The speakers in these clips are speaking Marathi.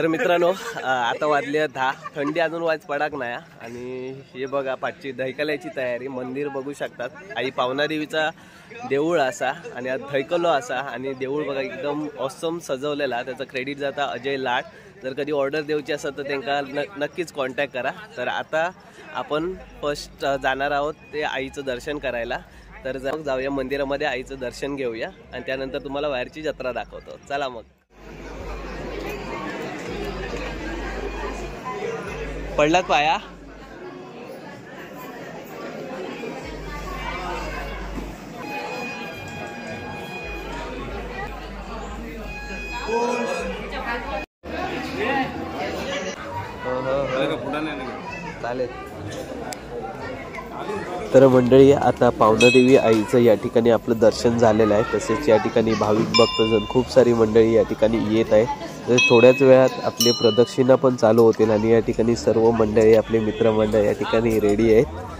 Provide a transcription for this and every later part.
मित्रांनो आता वाजले 10, थंडी अजून वाज पडाक नाही आणि हे बघा पाठची धैकल्याची तयारी. मंदिर बघू शकतात, आई पावनादेवीचा देऊळ असा आणि आज धैकलो असा आणि देऊळ बघा एकदम ऑसम सजवलेला. त्याचं क्रेडिट जाता अजय लाड. जर कधी ऑर्डर देऊची असेल तर त्यांना नक्कीच कॉन्टॅक्ट करा. तर आता आपण फर्स्ट जाणार आहोत ते आईचं दर्शन करायला. तर जाऊया मंदिरामध्ये, आईचं दर्शन घेऊया आणि त्यानंतर तुम्हाला बाहेरची जत्रा दाखवतो. चला मग. पडलात पाया? चालेल. तर मंडळी आता पावनादेवी आईचं या ठिकाणी आपलं दर्शन झालेलं आहे. तसेच या ठिकाणी भाविक भक्तजन खूप सारी मंडळी या ठिकाणी येत आहे. तर थोड्याच वेळात आपले प्रदक्षिणा पण चालू होतील आणि या ठिकाणी सर्व मंडळी आपले मित्रमंडळ या ठिकाणी रेडी आहेत.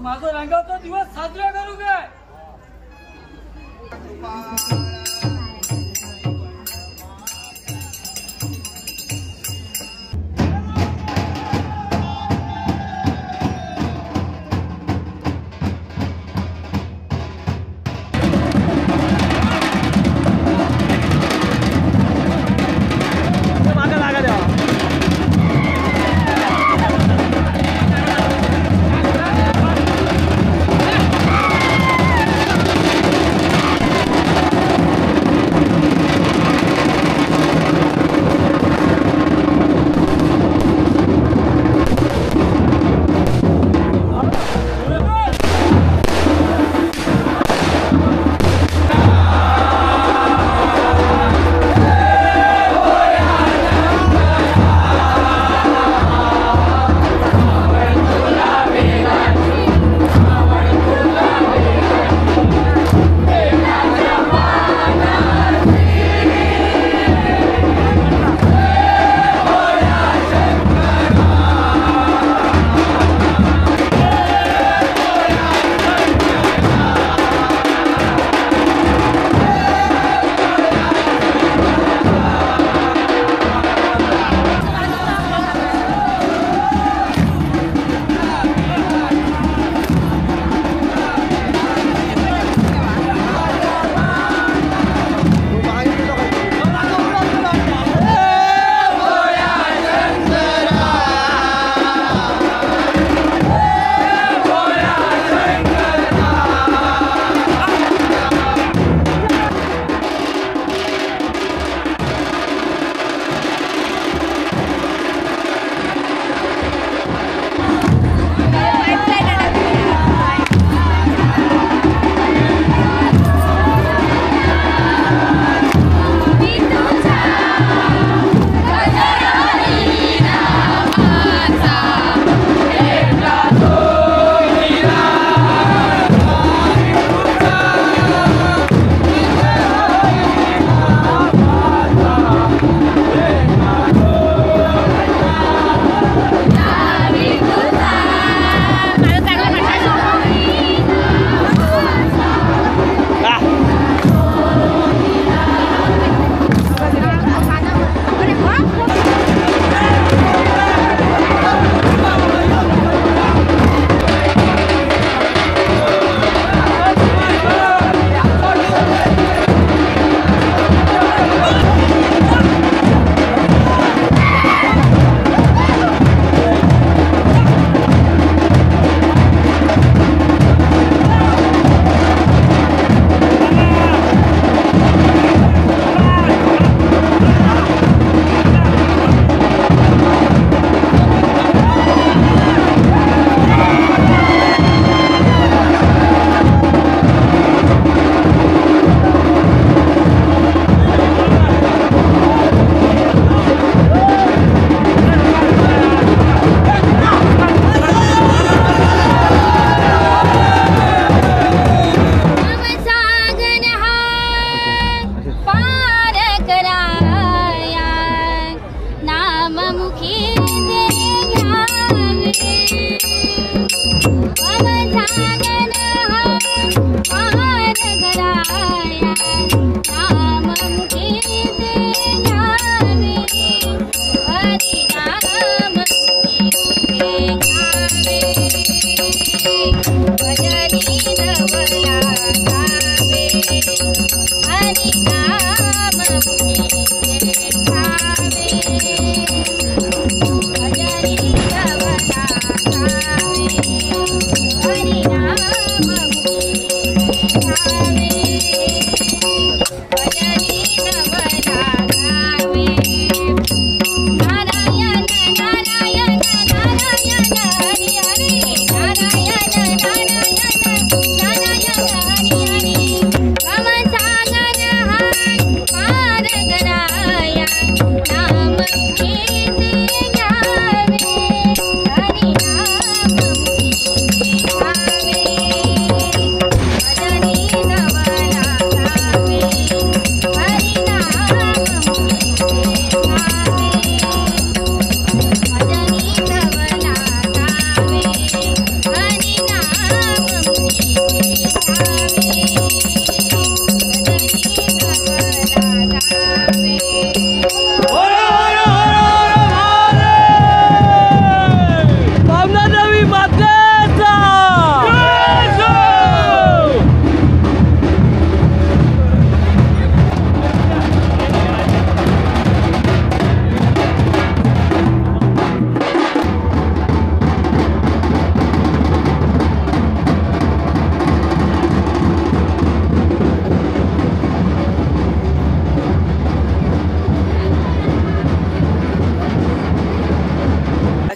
माझा रंगाचा दिवस साजरा करू काय?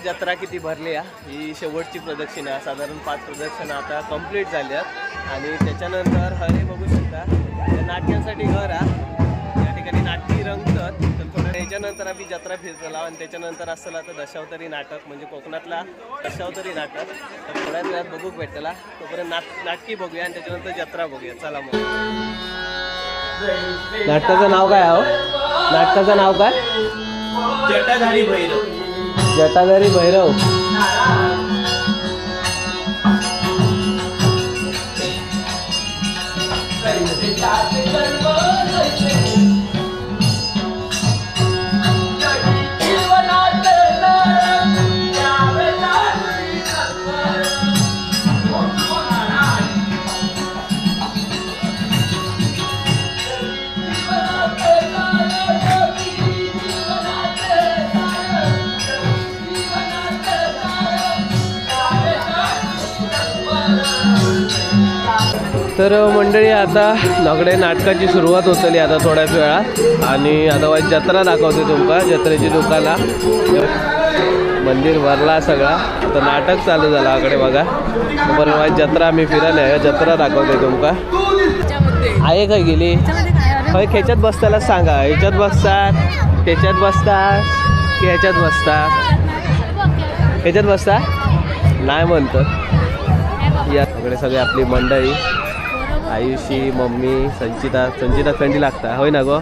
जत्रा किती भरली ही शेवटची प्रदक्षिणा साधारण 5 प्रदक्षिणा आता कंप्लीट झाल्यात आणि त्याच्यानंतर हरे बघू शकता नाट्यांसाठी घर या ठिकाणी नाट्य रंगतात तर थोडं त्याच्यानंतर आम्ही जत्रा फिरतला आणि त्याच्यानंतर असला तर दशावतारी नाटक म्हणजे कोकणातला दशावतारी नाटक तर थोड्याच वेळात बघूक भेटला तोपर्यंत नाटकी बघूया आणि त्याच्यानंतर जत्रा बघूया चला मग नाटकाचं नाव काय आहे नाटकाचं नाव काय जटाधारी भैरव जटाधारी भैरव तर मंडळी आता नगडे नाटकाची सुरुवात होतली आता थोड्याच वेळात आणि आता वाईट जत्रा दाखवते तुमका जत्रेची दुकाना मंदिर भरला सगळा आता नाटक चालू झाला आकडे बघा पण वाईट जत्रा आम्ही फिरायला आहे जत्रा दाखवते तुमका आहे काय गेली खय खेच्यात बसताला सांगा ह्याच्यात बसतात त्याच्यात बसतात की ह्याच्यात बसतात ह्याच्यात बसता नाही म्हणतं या सगळे सगळे आपली मंडळी आयुषी मम्मी संचिता थंडी लागता होय ना गो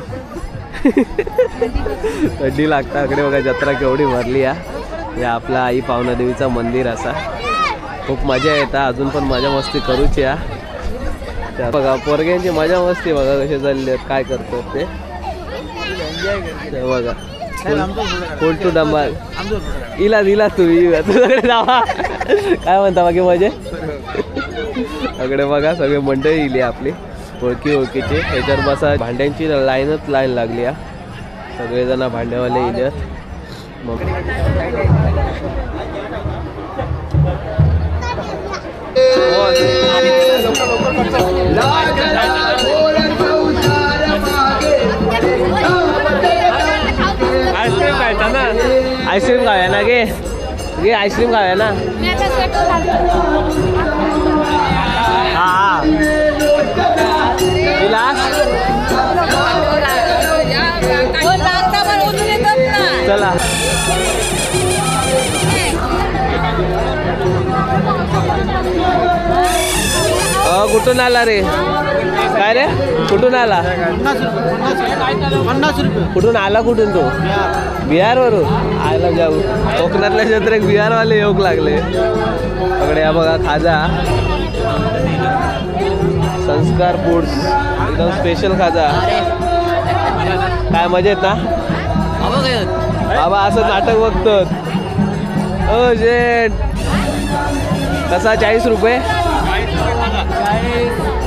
थंडी लागता इकडे बघा जत्रा केवढी भरली या आपला आई पावनादेवीचा मंदिर असा खूप मजा येता अजून पण मजा मस्ती करूच या त्या बघा पोरग्यांची मजा मस्ती बघा कसे चालले आहेत काय करतात ते बघा फुल टू डंबाल इला तुम्ही तुझ्याकडे जावा काय म्हणता बाकी मजे सगळे बघा सगळे मंडळी इली आपली ओळखीचे ह्याच्यावर बसा भांड्यांची लाईन लागली सगळेजण भांड्यावाले इले मग आईस्क्रीम खायचा ना आईस्क्रीम खाऊया ना गे आईस्क्रीम खाऊया ना हा चला कुठून आला रे काय रे कुठून आला 50 रुपये कुठून आला कुठून तो बिहारवरून आयला जाऊ कोकणातल्या जत्रेक बिहारवाले योग लागले सगळे या बघा खाजा संस्कार फूड्स एकदम स्पेशल खाजा काय मजा येत ना बाबा असं नाटक बघतात ओ शेट कसा 40 रुपये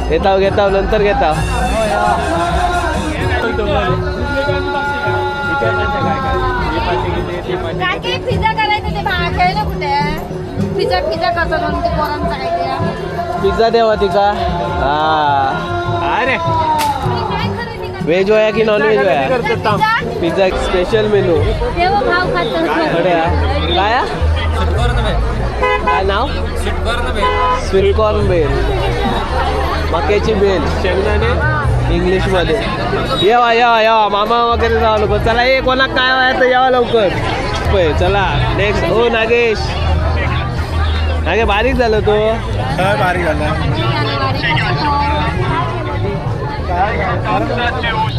घेताव नंतर घेताव पिझ्झा करायचं ते खेळलं कुठे पिझ्झा करतो पोरांचा काय पिझ्झा देवा तिका हा व्हेज होया की नॉन व्हेज होया? पिझ्झा स्पेशल मेनू भाव खातो काय नाव? स्वीट कॉर्न बेल, मक्याची बेल, शेंगदाणे इंग्लिश मध्ये. येवा येवा येवा मामा वगैरे जावा लवकर. चला हे कोणा काय व्हायचं यावा लवकर. चला नेक्स्ट. हो नागेश, नागे बारीक झालं तो. काय बारीक झालं?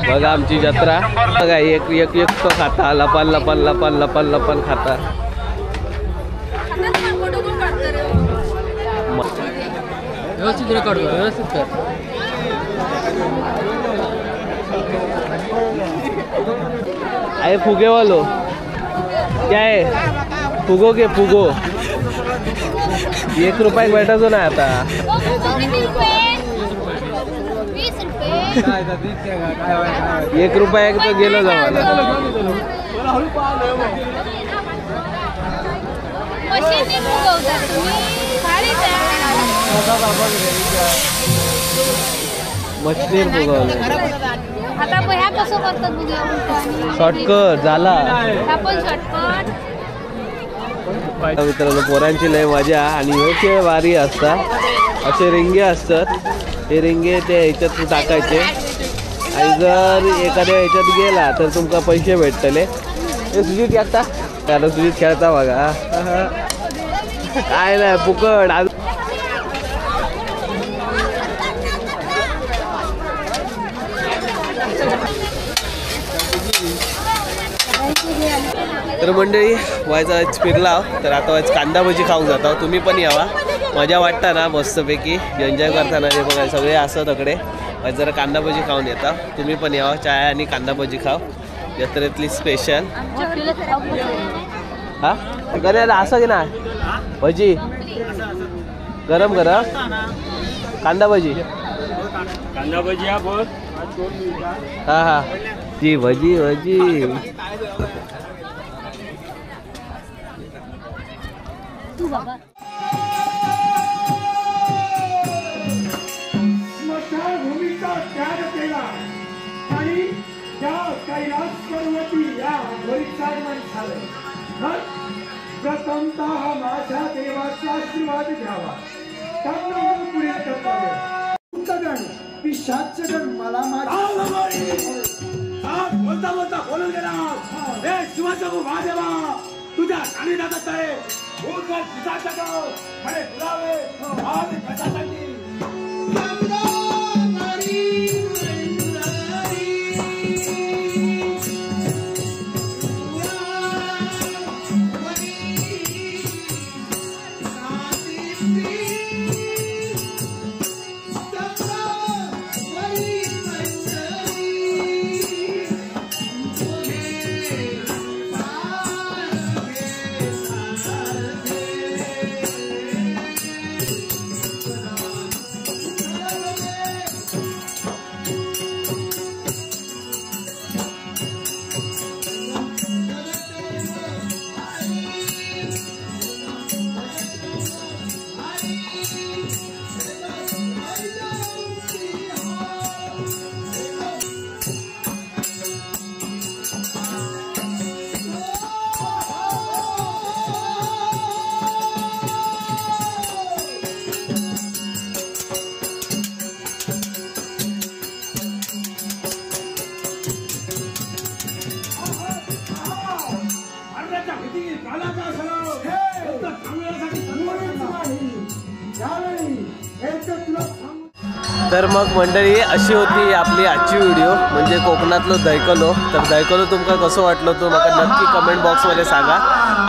बघा आमची जत्रा. बघा एक एक एक तो खाता, लपन लपन लपन लपन लपन खाता. व्यवस्थित रेकॉर्ड कर, व्यवस्थित कर. अरे फुगे वालो क्या है? फुगो के फुगो 1 रुपये भेटायचो ना आता. 1 रुपया तर गेलो जावाला. मछली फुगवलं. आता ह्या कसं करतात बघूया. शॉर्टकट झाला. आपण शॉर्टकट. मित्रांनो पोरांची लय मजा. आणि हे खेळ भारी असतात. असे रिंगे असतात. हे रिंगे ते ह्याच्यात टाकायचे आणि जर एखाद्या ह्याच्यात गेला तर तुमका पैसे भेटतले. हे सुजित खेळता त्याला सुजित खेळता बघा. काय नाही फुकट. तर मंडळी व्हायचा फिरला तर आता व्हायचं कांदा भजी खाऊन जाता. तुम्ही पण यावा, मजा वाटता ना मस्तपैकी एन्जॉय करताना. ते बघा सगळे असं तकडे जरा कांदा भजी खाऊन येता. तुम्ही पण यावा, चाय आणि कांदा भजी खाव. जत्रेतली स्पेशल. हा गण्याला असं की ना भजी गरम गरम कांदा भजी. कांदा भजी हा हा जी भजी भजी. तू बाबा भूमीचा त्याग केला आणि त्या कैलास पर्वती या वैचारवण झालं. प्रथमतः माझ्या देवाचा आशीर्वाद घ्यावा. त्यानंतर पुढे कर्तव्य. पिशाचगण मला बोलता बोलता बोलून गेला. हे शिवाचा महादेवा तुझ्या सानिध्यात आहे. भूतकाळ पिशाचगण म्हणे बुलावे आज कशासाठी. तर मग मंडळी अशी होती आपली आजची व्हिडिओ म्हणजे कोकणातलं दैकलो. तर दैकलो तुमका कसं वाटलं तो मला नक्की कमेंट बॉक्समध्ये सांगा.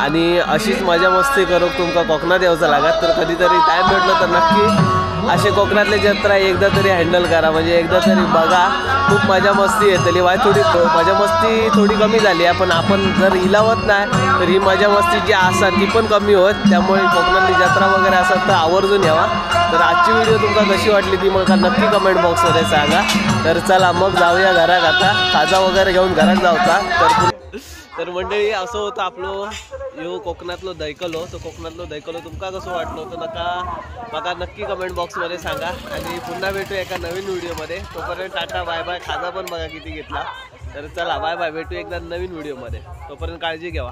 आणि अशीच मजा मस्ती करूक तुमका कोकणात यायचं लागत तर कधीतरी टाईम भेटलं तर नक्की असे कोकणातले जत्रा एकदा तरी हँडल करा. म्हणजे एकदा तरी बघा, खूप मजा मस्ती येतली. वाय थोडी मजा मस्ती थोडी कमी झाली आहे पण आपण जर इलावत नाही तर ही मजा मस्ती जी असा ती पण कमी होत. त्यामुळे कोकणातली जत्रा वगैरे असत तर आवर्जून यावा. तर आजची व्हिडिओ तुमका कशी वाटली ती मला नक्की कमेंट बॉक्समध्ये सांगा. तर चला मग जाऊया घरात. आता खाजा वगैरे घेऊन घरात जाऊचा. तर मंडळी असं होतं आपलं ह्यो कोकणातलो दैकलो. तो कोकणातलो दैकलो तुमका कसो वाटलो तो म्हाका नक्की कमेंट बॉक्समध्ये सांगा. आणि पुन्हा भेटू एका नवीन व्हिडिओमध्ये. तोपर्यंत टाटा बाय बाय. खाजा पण बघा किती घेतला. तर चला बाय बाय, भेटू एकदा नवीन व्हिडिओमध्ये. तोपर्यंत काळजी घ्या.